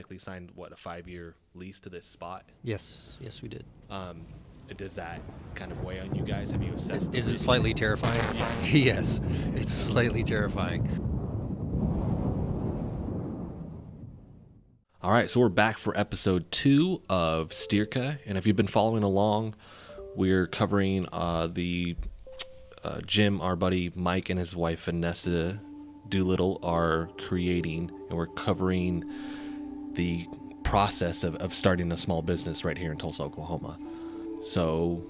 technically signed, a 5-year lease to this spot? Yes, we did. Does that kind of weigh on you guys? Have you assessed? Is it slightly terrifying? Yes, it's slightly terrifying. All right, so we're back for episode 2 of Styrka, and if you've been following along, we're covering the Jim, our buddy Mike, and his wife Vanessa Doolittle are creating, and we're covering the process of starting a small business right here in Tulsa, Oklahoma. So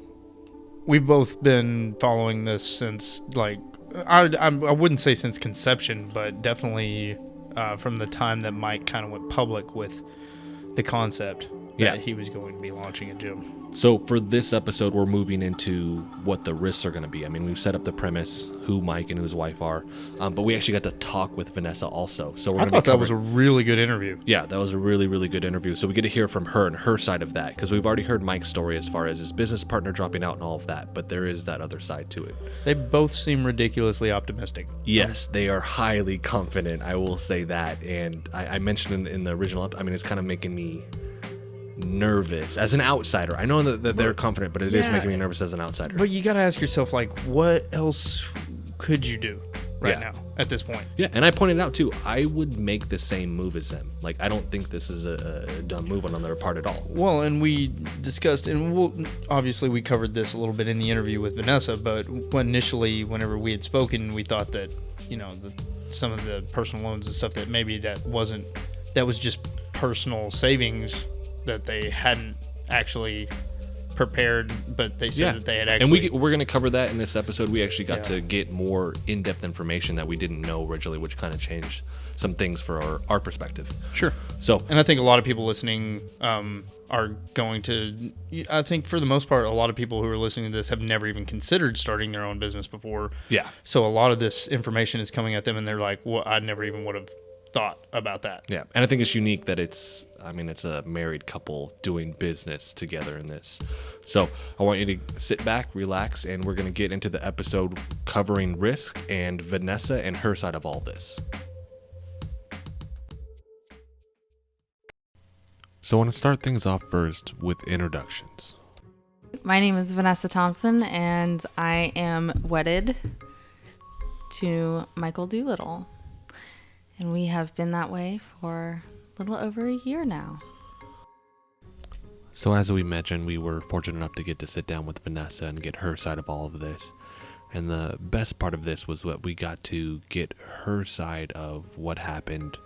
we've both been following this since, like, I wouldn't say since conception, but definitely from the time that Mike kind of went public with the concept that he was going to be launching a gym. So for this episode, we're moving into what the risks are going to be. I mean, we've set up the premise, who Mike and who his wife are, but we actually got to talk with Vanessa also. So I thought that was a really good interview. Yeah, that was a really, really good interview. So we get to hear from her and her side of that, because we've already heard Mike's story as far as his business partner dropping out and all of that, but there is that other side to it. They both seem ridiculously optimistic. Yes, they are highly confident, I will say that. And I mentioned in the original episode, I mean, it's kind of making me nervous as an outsider. I know that they're confident, but it is making me nervous as an outsider. But you got to ask yourself, like, what else could you do now at this point? Yeah, and I pointed out too, I would make the same move as them. Like, I don't think this is a dumb move on their part at all. Well, and we discussed, and obviously we covered this a little bit in the interview with Vanessa, but whenever we had spoken, we thought that, some of the personal loans and stuff, that maybe that was just personal savings that they hadn't actually prepared, but they said that they had actually. And we're going to cover that in this episode. We actually got to get more in-depth information that we didn't know originally, which kind of changed some things for our perspective. Sure. So, and I think a lot of people listening are going to. I think for the most part, a lot of people who are listening to this have never even considered starting their own business before. Yeah. So a lot of this information is coming at them, and they're like, "Well, I never even would have thought about that." Yeah, and I think it's unique that it's a married couple doing business together in this. So I want you to sit back, relax, and we're going to get into the episode covering risk and Vanessa and her side of all this. So I want to start things off first with introductions. My name is Vanessa Thompson, and I am wedded to Michael Doolittle. And we have been that way for a little over a year now. So as we mentioned, we were fortunate enough to get to sit down with Vanessa and get her side of all of this. And the best part of this was that we got to get her side of what happened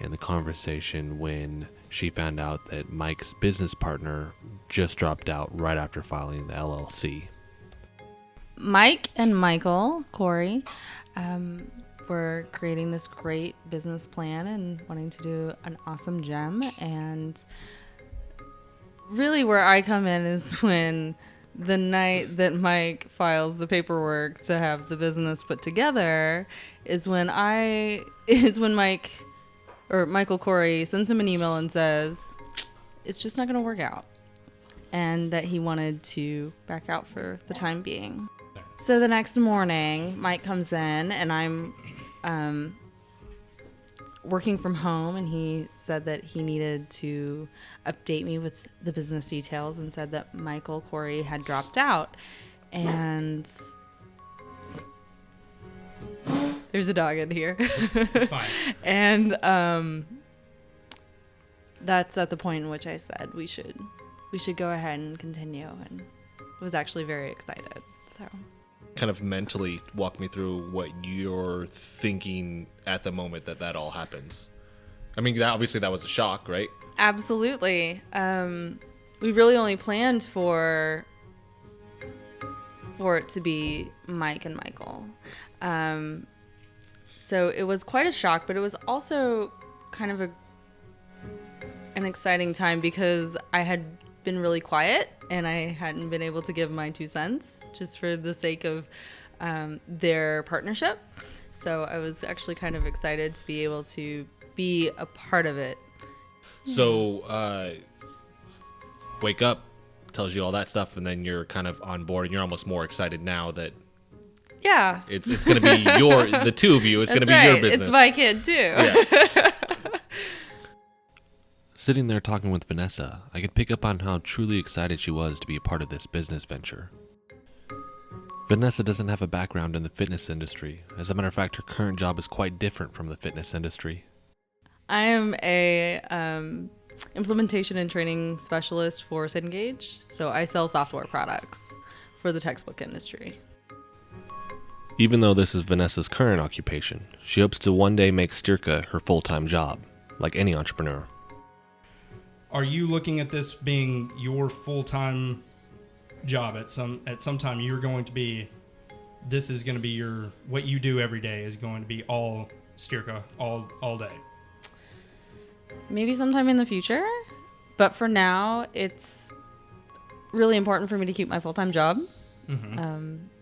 in the conversation when she found out that Mike's business partner just dropped out right after filing the LLC. Mike and Michael, Corey, we're creating this great business plan and wanting to do an awesome gem. And really where I come in is when the night that Mike files the paperwork to have the business put together is when Michael Corey sends him an email and says, it's just not going to work out. And that he wanted to back out for the time being. So the next morning, Mike comes in, and I'm working from home, and he said that he needed to update me with the business details, and said that Michael Corey had dropped out. And there's a dog in here. It's fine. And that's at the point in which I said we should go ahead and continue, and was actually very excited. So Kind of mentally walk me through what you're thinking at the moment that all happens. I mean, obviously that was a shock, right? absolutely. We really only planned for it to be Mike and Michael. So it was quite a shock, but it was also kind of an exciting time because I had been really quiet and I hadn't been able to give my 2 cents just for the sake of their partnership. So I was actually kind of excited to be able to be a part of it. So wake up, tells you all that stuff, and then you're kind of on board and you're almost more excited now that Yeah. it's going to be the two of you. It's going to be your business. It's my kid too. Yeah. Sitting there talking with Vanessa, I could pick up on how truly excited she was to be a part of this business venture. Vanessa doesn't have a background in the fitness industry. As a matter of fact, her current job is quite different from the fitness industry. I am a implementation and training specialist for Cengage. So I sell software products for the textbook industry. Even though this is Vanessa's current occupation, she hopes to one day make Styrka her full-time job, like any entrepreneur. Are you looking at this being your full-time job at some time? You're going to be, this is going to be your, what you do every day is going to be all Styrka all day. Maybe sometime in the future, but for now, it's really important for me to keep my full-time job,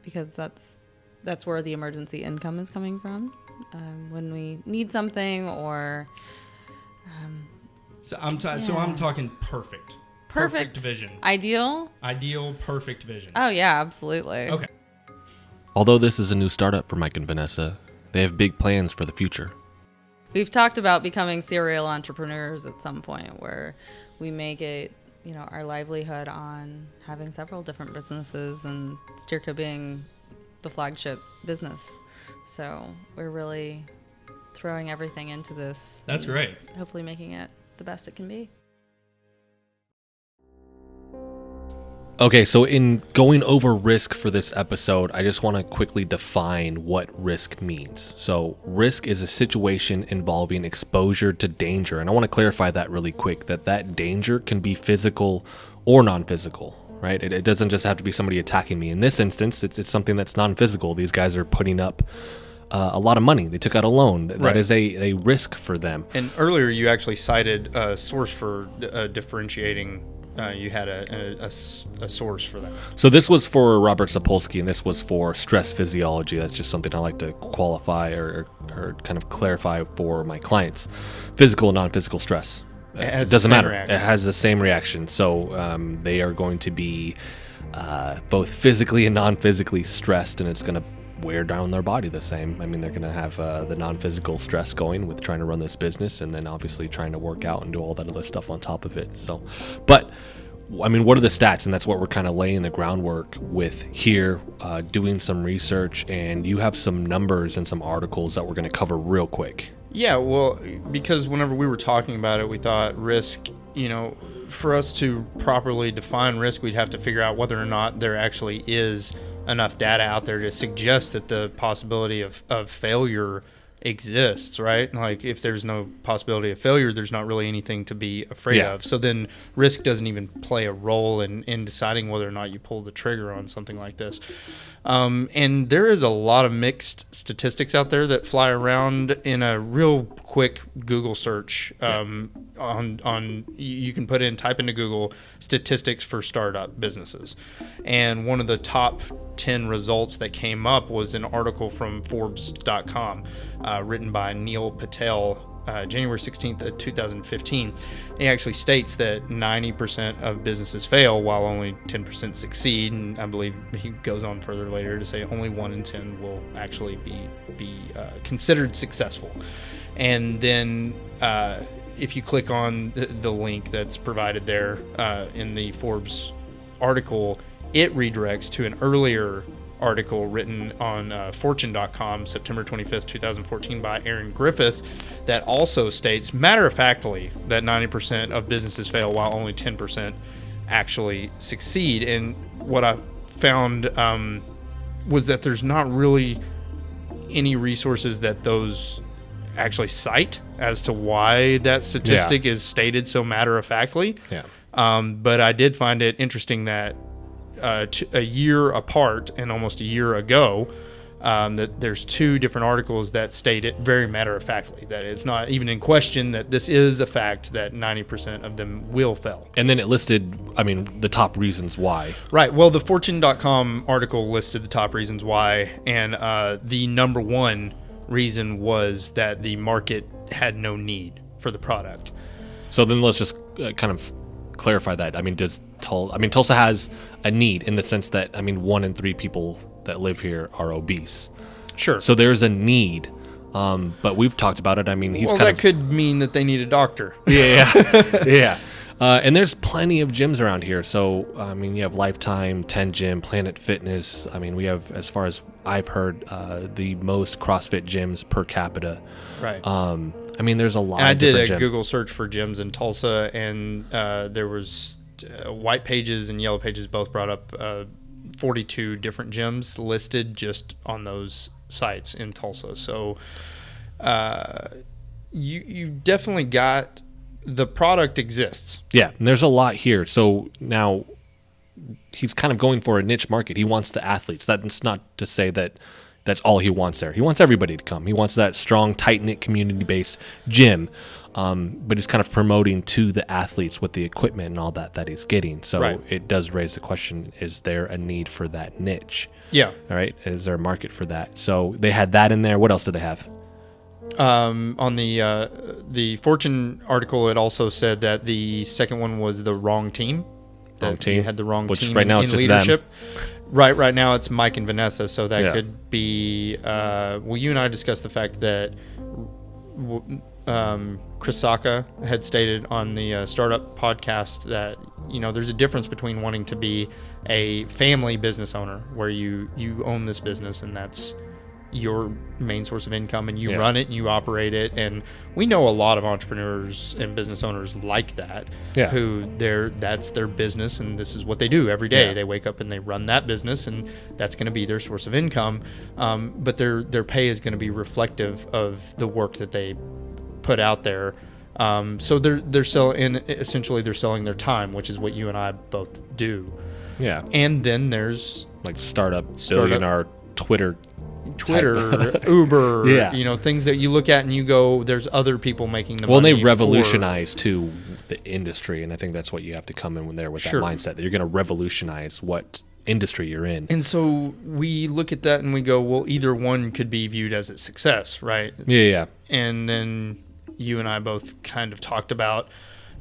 because that's where the emergency income is coming from when we need something or. So I'm talking perfect. Perfect vision. Ideal, perfect vision. Oh yeah, absolutely. Okay. Although this is a new startup for Mike and Vanessa, they have big plans for the future. We've talked about becoming serial entrepreneurs at some point where we make it, our livelihood on having several different businesses and Styrka being the flagship business. So we're really throwing everything into this. That's great. Hopefully making it the best it can be. Okay, so in going over risk for this episode, I just want to quickly define what risk means. So risk is a situation involving exposure to danger. And I want to clarify that really quick, that danger can be physical or non-physical, right? It doesn't just have to be somebody attacking me. In this instance, it's something that's non-physical. These guys are putting up a lot of money. They took out a loan. That is a risk for them. And earlier you actually cited a source for differentiating. You had a source for that. So this was for Robert Sapolsky, and this was for stress physiology. That's just something I like to qualify or kind of clarify for my clients. Physical and non-physical stress. It doesn't matter. Reaction. It has the same reaction. So they are going to be both physically and non-physically stressed, and it's going to wear down their body the same. I mean, they're going to have the non-physical stress going with trying to run this business, and then obviously trying to work out and do all that other stuff on top of it. So, but I mean, what are the stats? And that's what we're kind of laying the groundwork with here, doing some research, and you have some numbers and some articles that we're going to cover real quick. Yeah, well, because whenever we were talking about it, we thought risk, for us to properly define risk, we'd have to figure out whether or not there actually is enough data out there to suggest that the possibility of failure exists, right? Like if there's no possibility of failure, there's not really anything to be afraid of. So then risk doesn't even play a role in deciding whether or not you pull the trigger on something like this. And there is a lot of mixed statistics out there that fly around in a real quick Google search. You can type into Google statistics for startup businesses. And one of the top 10 results that came up was an article from Forbes.com written by Neil Patel, January 16th, 2015. He actually states that 90% of businesses fail while only 10% succeed. And I believe he goes on further later to say only 1 in 10 will actually be considered successful. And then if you click on the link that's provided there in the Forbes article, it redirects to an earlier article written on Fortune.com, September 25th, 2014, by Aaron Griffith, that also states matter-of-factly that 90% of businesses fail while only 10% actually succeed. And what I found was that there's not really any resources that those actually cite as to why that statistic is stated so matter-of-factly. But I did find it interesting that a year apart and almost a year ago, that there's 2 different articles that state it very matter-of-factly, that it's not even in question that this is a fact that 90% of them will fail. And then it listed, the top reasons why. Right. Well, the Fortune.com article listed the top reasons why, and the number 1 reason was that the market had no need for the product. So then let's just kind of clarify that. Tulsa has a need in the sense that 1 in 3 people that live here are obese. Sure. So there's a need But we've talked about it. I mean, he's Well, kind that of could mean that they need a doctor. yeah. And there's plenty of gyms around here. So, I mean, you have Lifetime, 10 Gym, Planet Fitness. I mean, we have, as far as I've heard, the most CrossFit gyms per capita. Right. I mean, there's a lot And I of did different a gyms. Google search for gyms in Tulsa, and there was white pages and yellow pages both brought up 42 different gyms listed just on those sites in Tulsa. So you definitely got the product exists. Yeah, and there's a lot here. So now he's kind of going for a niche market. He wants the athletes. That's not to say that that's all he wants there. He wants everybody to come. He wants that strong, tight-knit, community-based gym. But he's kind of promoting to the athletes with the equipment and all that he's getting. So Right. it does raise the question, is there a need for that niche? Yeah. All right. Is there a market for that? So they had that in there. What else did they have? On the Fortune article, it also said that the second one was the wrong team. Wrong That team? you had the wrong Which team right now in it's just them. leadership. Right now it's Mike and Vanessa, so that Yeah. could be. Well, you and I discussed the fact that Chris Sacca had stated on the Startup podcast that there's a difference between wanting to be a family business owner where you own this business and that's your main source of income and you Yeah. run it and you operate it. And we know a lot of entrepreneurs and business owners like that, Yeah. who that's their business and this is what they do every day. Yeah. They wake up and they run that business and that's going to be their source of income. But their pay is going to be reflective of the work that they put out there. So they're selling, essentially they're selling their time, which is what you and I both do. Yeah. And then there's Like startup Startup. billionaire Twitter. Twitter, Uber, Yeah. things that you look at and you go, there's other people making the Well, money. they revolutionize too the industry, and I think that's what you have to come in there with Sure. that mindset that you're going to revolutionize what industry you're in. And so we look at that and we go, well, either one could be viewed as a success, right? Yeah. And then you and I both kind of talked about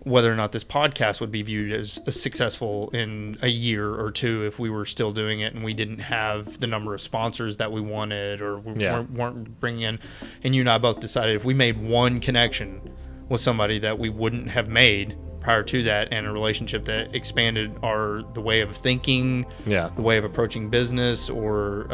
whether or not this podcast would be viewed as successful in a year or two if we were still doing it and we didn't have the number of sponsors that we wanted or we Yeah. weren't bringing in. And you and I both decided if we made one connection with somebody that we wouldn't have made prior to that, and a relationship that expanded the way of thinking, Yeah. the way of approaching business, or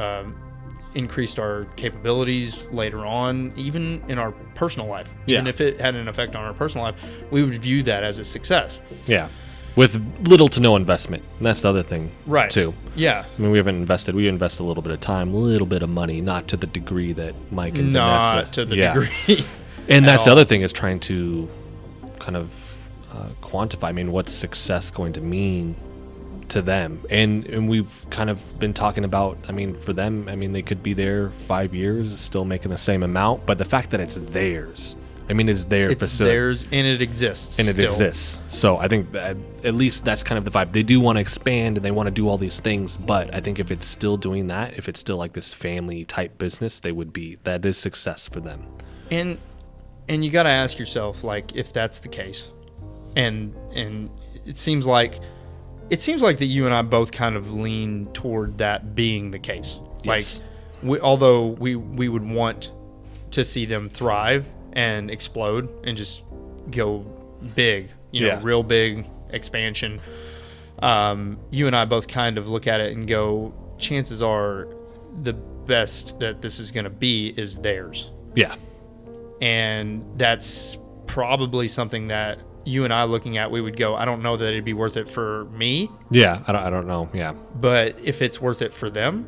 increased our capabilities later on, even in our personal life. Even Yeah. if it had an effect on our personal life, we would view that as a success. Yeah. With little to no investment. And that's the other thing, Right. too. Yeah. I mean, we invest a little bit of time, a little bit of money, not to the degree that Mike and Not Vanessa. to the Yeah. degree. And at that's the all. other thing is trying to kind of quantify. I mean, what's success going to mean to them? And we've kind of been talking about, I mean, for them, I mean, they could be there 5 years, still making the same amount. But the fact that it's theirs, I mean, it's their It's facility. theirs and it exists. And it still. exists. So I think that at least that's kind of the vibe. They do want to expand and they want to do all these things, but I think if it's still doing that, if it's still like this family type business, that is success for them. And you got to ask yourself, like, if that's the case, and it seems like that you and I both kind of lean toward that being the case. Yes. Like, although we would want to see them thrive and explode and just go big, Yeah. real big expansion. You and I both kind of look at it and go, chances are the best that this is going to be is theirs. Yeah. And that's probably something that you and I looking at, we would go, I don't know that it'd be worth it for me, Yeah. I don't know. Yeah. but if it's worth it for them,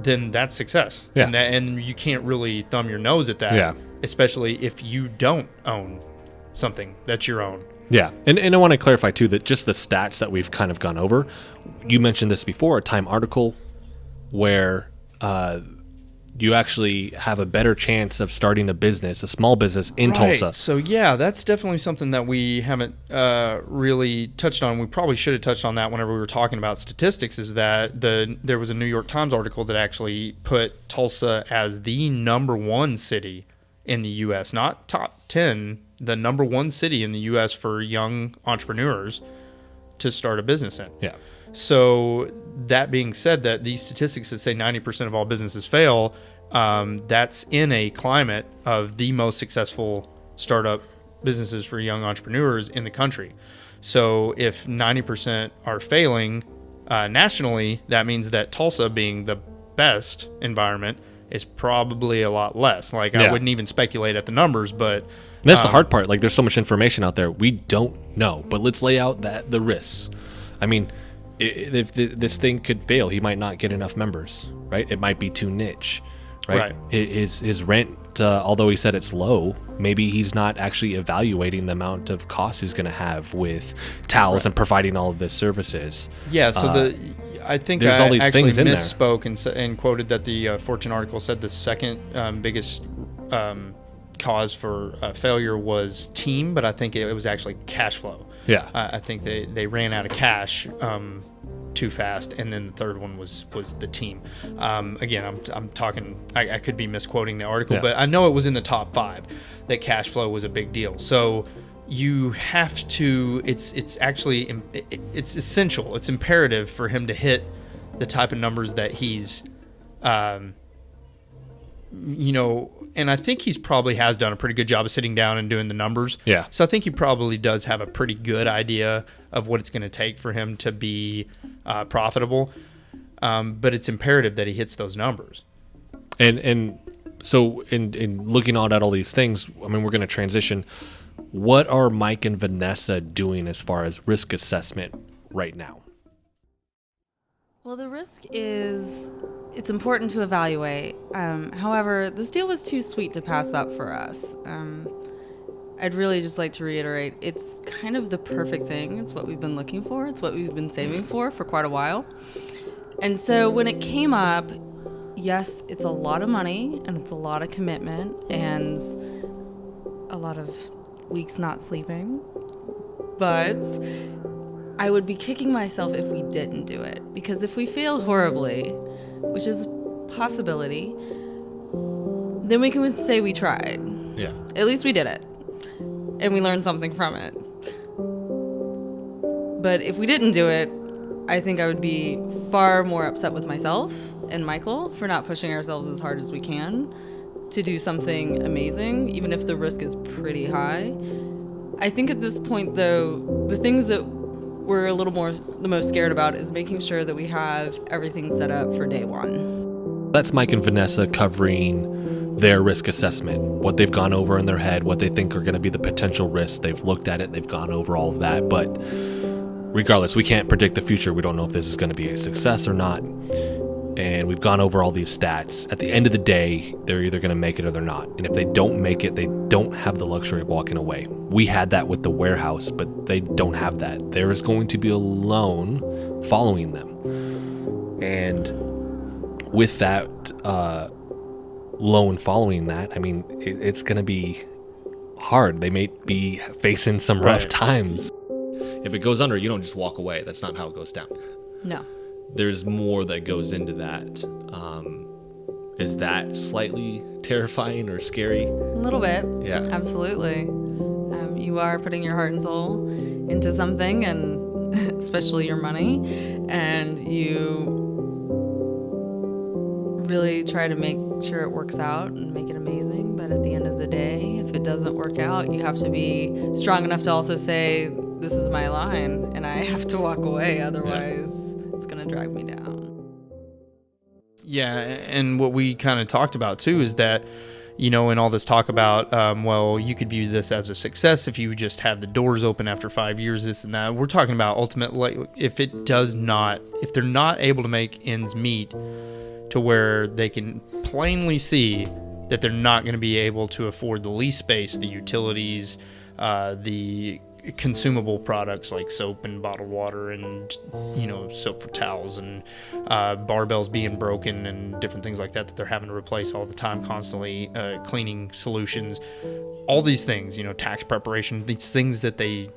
then that's success. Yeah. And you can't really thumb your nose at that, Yeah. especially if you don't own something that's your own. Yeah. And I want to clarify too that just the stats that we've kind of gone over, you mentioned this before, a Time article where you actually have a better chance of starting a small business in Tulsa. So yeah, that's definitely something that we haven't really touched on. We probably should have touched on that whenever we were talking about statistics. Is that there was a New York Times article that actually put Tulsa as the number one city in the U.S., not top 10, the number one city in the U.S. for young entrepreneurs to start a business in. Yeah. So that being said, that these statistics that say 90% of all businesses fail, That's in a climate of the most successful startup businesses for young entrepreneurs in the country. So if 90% are failing nationally, that means that Tulsa, being the best environment, is probably a lot less. Like, I wouldn't even speculate at the numbers, but that's the hard part. Like, there's so much information out there. We don't know, but let's lay out the risks. I mean, if this thing could fail, he might not get enough members, right? It might be too niche, right? His rent, although he said it's low, maybe he's not actually evaluating the amount of cost he's going to have with towels and providing all of the services. Yeah, so I think there's I all these actually things in there. misspoke and quoted that the Fortune article said the second biggest cause for failure was team, but I think it was actually cash flow. Yeah. I think they ran out of cash too fast, and then the third one was the team. Again, I'm talking. I could be misquoting the article, but I know it was in the top 5 that cash flow was a big deal. So you have to. It's actually it's essential. It's imperative for him to hit the type of numbers that he's, and I think he's probably has done a pretty good job of sitting down and doing the numbers. Yeah. So I think he probably does have a pretty good idea of what it's going to take for him to be profitable. But it's imperative that he hits those numbers. And so in looking at all these things, I mean, we're going to transition. What are Mike and Vanessa doing as far as risk assessment right now? Well, the risk is, it's important to evaluate. However, this deal was too sweet to pass up for us. I'd really just like to reiterate, it's kind of the perfect thing. It's what we've been looking for. It's what we've been saving for quite a while. And so when it came up, yes, it's a lot of money and it's a lot of commitment and a lot of weeks not sleeping. But I would be kicking myself if we didn't do it. Because if we fail horribly, which is a possibility, then we can say we tried. Yeah. At least we did it. And we learned something from it. But if we didn't do it, I think I would be far more upset with myself and Michael for not pushing ourselves as hard as we can to do something amazing, even if the risk is pretty high. I think at this point, though, the things that we're the most scared about is making sure that we have everything set up for day one. That's Mike and Vanessa covering their risk assessment, what they've gone over in their head, what they think are going to be the potential risks. They've looked at it, they've gone over all of that, but regardless, we can't predict the future. We don't know if this is going to be a success or not. And we've gone over all these stats. At the end of the day, they're either going to make it or they're not. And if they don't make it, they don't have the luxury of walking away. We had that with the warehouse, but they don't have that. There is going to be a loan following them. And with that loan following that, I mean, it's going to be hard. They may be facing some rough times. If it goes under, you don't just walk away. That's not how it goes down. No. There's more that goes into that. Is that slightly terrifying or scary? A little bit. Yeah. Absolutely. You are putting your heart and soul into something, and especially your money, and you really try to make sure it works out and make it amazing. But at the end of the day, if it doesn't work out, you have to be strong enough to also say, this is my line, and I have to walk away. Otherwise, it's going to drag me down. Yeah, and what we kind of talked about too is that, in all this talk about, well, you could view this as a success if you just have the doors open after 5 years, this and that. We're talking about ultimately, if they're not able to make ends meet to where they can plainly see that they're not going to be able to afford the lease space, the utilities, the consumable products like soap and bottled water and soap for towels and barbells being broken and different things like that they're having to replace all the time, constantly cleaning solutions, all these things, tax preparation, these things that they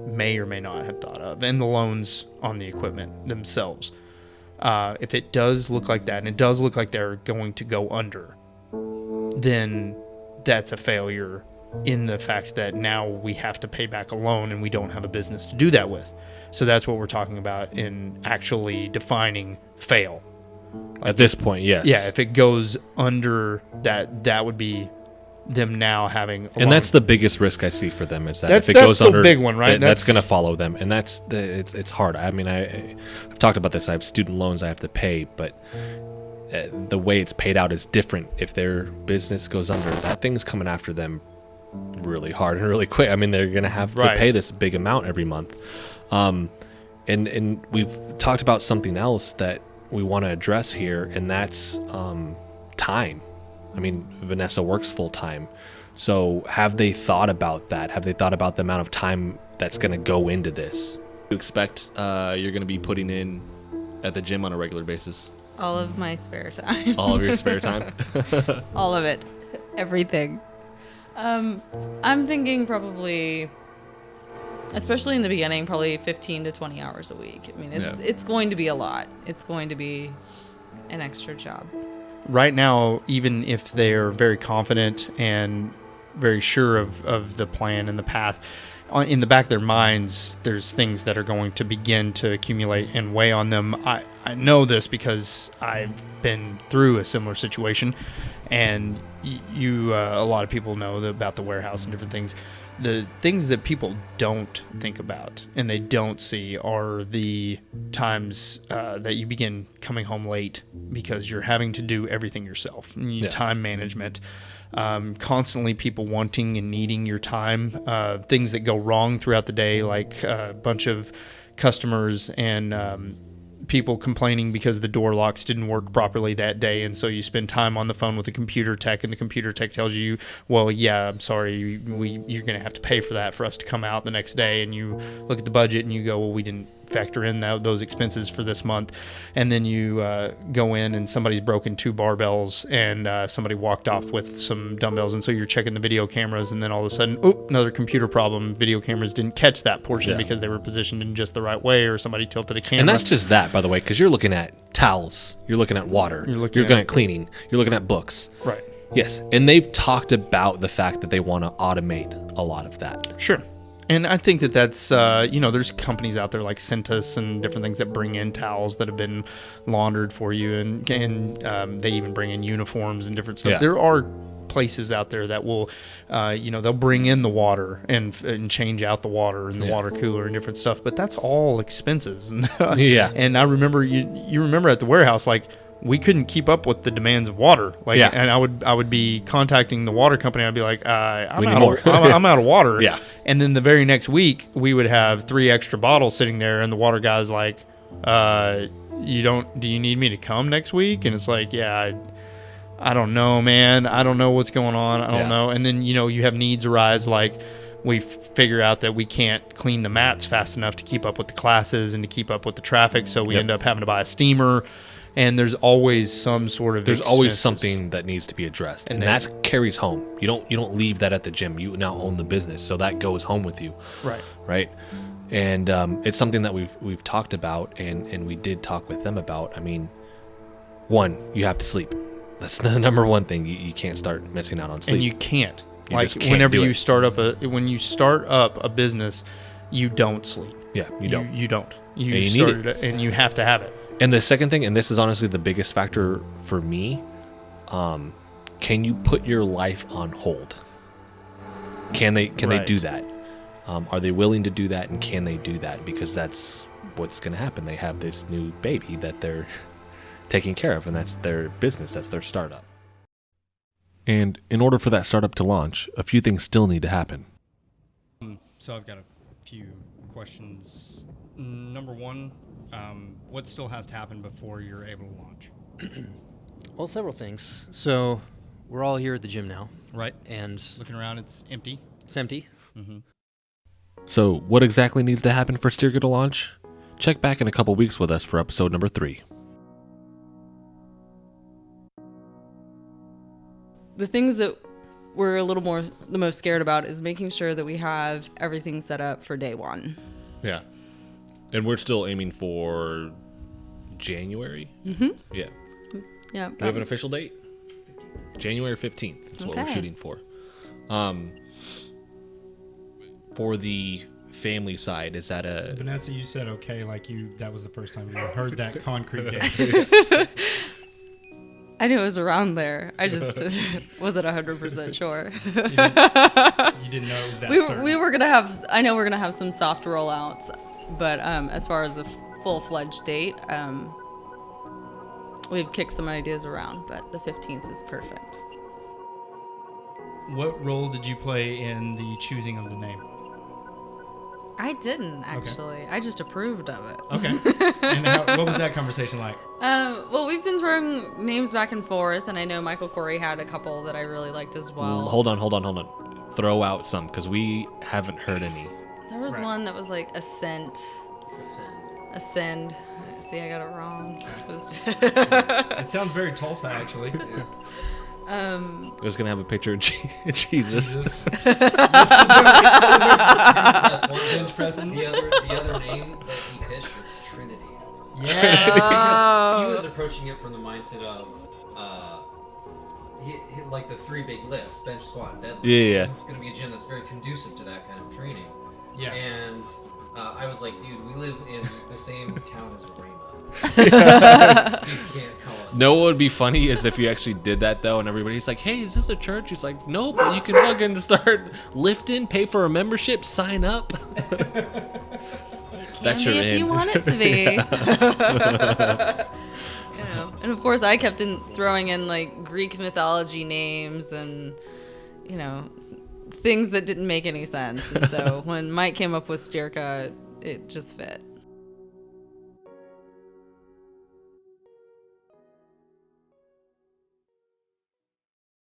may or may not have thought of, and the loans on the equipment themselves. If it does look like that, and it does look like they're going to go under, then that's a failure in the fact that now we have to pay back a loan and we don't have a business to do that with. So that's what we're talking about in actually defining fail. At this point, yes. Yeah, if it goes under that, that would be them now having. And that's the biggest risk I see for them is that That's if it goes the under, big one, right? That's going to follow them, and it's hard. I mean, I've talked about this. I have student loans I have to pay, but the way it's paid out is different. If their business goes under, that thing's coming after them really hard and really quick. I mean, they're going to have to pay this big amount every month. And we've talked about something else that we want to address here, and that's time. I mean, Vanessa works full time. So have they thought about that? Have they thought about the amount of time that's going to go into this? You expect you're going to be putting in at the gym on a regular basis? All of my spare time. All of your spare time? All of it. Everything. I'm thinking probably, especially in the beginning, probably 15 to 20 hours a week. I mean, it's going to be a lot. It's going to be an extra job. Right now, even if they're very confident and very sure of the plan and the path, in the back of their minds, there's things that are going to begin to accumulate and weigh on them. I know this because I've been through a similar situation, and a lot of people know about the warehouse and different things. The things that people don't think about and they don't see are the times that you begin coming home late because you're having to do everything yourself. Time management, constantly people wanting and needing your time, things that go wrong throughout the day, like a bunch of customers and people complaining because the door locks didn't work properly that day, and so you spend time on the phone with the computer tech, and the computer tech tells you, well, yeah, I'm sorry, you're going to have to pay for that for us to come out the next day. And you look at the budget and you go, well, we didn't factor in those expenses for this month. And then you go in and somebody's broken 2 barbells and somebody walked off with some dumbbells, and so you're checking the video cameras, and then all of a sudden, another computer problem. Video cameras didn't catch that portion because they were positioned in just the right way, or somebody tilted a camera. And that's just that, by the way, because you're looking at towels, you're looking at water, you're looking at cleaning, you're looking at books. Right. Yes, and they've talked about the fact that they want to automate a lot of that. Sure. And I think that's, there's companies out there like Centus and different things that bring in towels that have been laundered for you, and they even bring in uniforms and different stuff. Yeah. There are places out there that will, they'll bring in the water and change out the water and the water cooler and different stuff, but that's all expenses. And I remember, you remember at the warehouse, like, we couldn't keep up with the demands of water. And I would be contacting the water company. I'd be like, I'm out of water. Yeah. And then the very next week we would have 3 extra bottles sitting there, and the water guy's like, do you need me to come next week? And it's like, I don't know, man. I don't know what's going on. I don't know. And then, you have needs arise, like, we figure out that we can't clean the mats fast enough to keep up with the classes and to keep up with the traffic. So we end up having to buy a steamer. And there's always some sort of always something that needs to be addressed, and that carries home. You don't leave that at the gym. You now own the business, so that goes home with you. Right. And it's something that we've talked about, and we did talk with them about. I mean, one, you have to sleep. That's the number one thing. You can't start missing out on sleep. And you can't. Just can't whenever do you it. start up a business, you don't sleep. Yeah, you don't. You don't. You need started it, and you have to have it. And the second thing, and this is honestly the biggest factor for me, can you put your life on hold? Can they do that? Are they willing to do that, and can they do that? Because that's what's going to happen. They have this new baby that they're taking care of, and that's their business. That's their startup. And in order for that startup to launch, a few things still need to happen. So I've got a few questions. Number one, what still has to happen before you're able to launch? Well, several things. So we're all here at the gym now. Right. And looking around, it's empty. It's empty. Mm-hmm. So what exactly needs to happen for Styrka to launch? Check back in a couple weeks with us for episode number 3. The things that we're the most scared about is making sure that we have everything set up for day one. Yeah. And we're still aiming for January? Mm-hmm. Yeah. Yeah. Do we have an official date? January 15th is what we're shooting for. For the family side? Is that a Vanessa, you said okay, like that was the first time you heard that concrete date. I knew it was around there. I just wasn't 100% sure. You didn't know it was that certain. we were gonna have. I know we're gonna have some soft rollouts, but as far as a full-fledged date, we've kicked some ideas around. But the 15th is perfect. What role did you play in the choosing of the name? I didn't actually. I just approved of it. Okay. And what was that conversation like? Well, we've been throwing names back and forth, and I know Michael Corey had a couple that I really liked as well. Hold on. Throw out some because we haven't heard any. There was Right. one that was like Ascend. See, I got it wrong. It sounds very Tulsa, actually. I was gonna have a picture of Jesus. Bench pressing. The other name that he pitched was Trinity. Yeah. Because he was approaching it from the mindset of he like the 3 big lifts, bench, squat, and deadlift. Yeah. It's going to be a gym that's very conducive to that kind of training. Yeah. And I was like, dude, we live in the same town as Rama. You can't call it. No, what would be funny is if you actually did that though, and everybody's like, "Hey, is this a church?" He's like, "Nope, but you can fucking start lifting, pay for a membership, sign up." That's Can your be if you end. want it to be. And of course, I kept throwing in like Greek mythology names and things that didn't make any sense. And so when Mike came up with Styrka, it just fit.